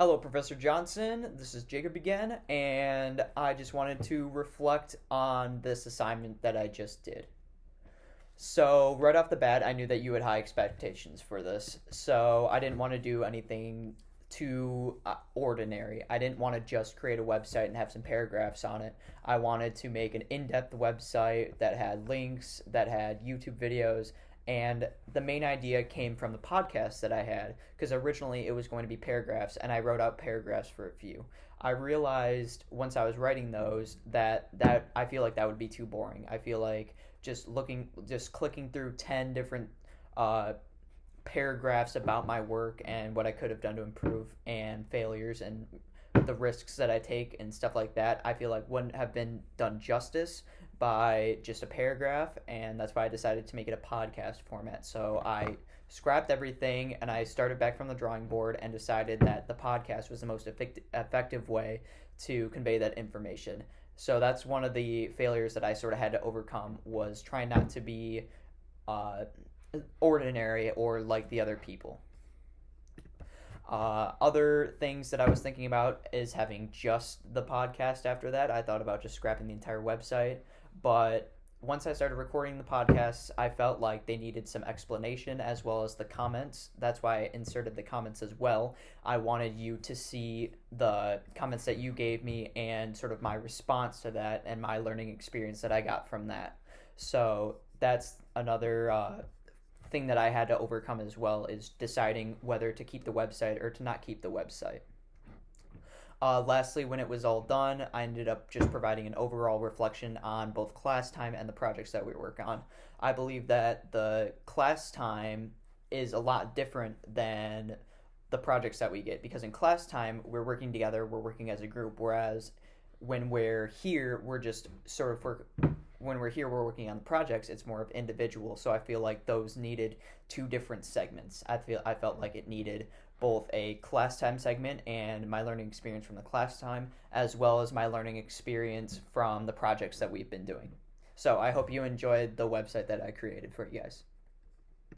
Hello, Professor Johnson. This is Jacob again, and I just wanted to reflect on this assignment that I just did. So, right off the bat, I knew that you had high expectations for this, so I didn't want to do anything too ordinary. I didn't want to just create a website and have some paragraphs on it. I wanted to make an in depth website that had links, that had YouTube videos, and the main idea came from the podcast that I had because originally it was going to be paragraphs, and I wrote out paragraphs for a few. I realized once I was writing those that I feel like that would be too boring. I feel like just clicking through 10 different uh, paragraphs about my work and what I could have done to improve and failures and the risks that I take and stuff like that, I feel like wouldn't have been done justice by just a paragraph, and that's why I decided to make it a podcast format. So I scrapped everything and I started back from the drawing board and decided that the podcast was the most effective way to convey that information. So that's one of the failures that I sort of had to overcome, was trying not to be uh, ordinary or like the other people. Other things that I was thinking about is having just the podcast after that. I thought about just scrapping the entire website, but once I started recording the podcasts, I felt like they needed some explanation as well as the comments. That's why I inserted the comments as well. I wanted you to see the comments that you gave me and sort of my response to that and my learning experience that I got from that. So that's another thing that I had to overcome as well, is deciding whether to keep the website or to not keep the website. Lastly, when it was all done, I ended up just providing an overall reflection on both class time and the projects that we work on. I believe that the class time is a lot different than the projects that we get, because in class time we're working together, we're working as a group, whereas when we're here we're just sort of when we're here we're working on the projects, it's more of individual. So I feel like those needed two different segments. I felt like it needed both a class time segment and my learning experience from the class time, as well as my learning experience from the projects that we've been doing. So I hope you enjoyed the website that I created for you guys.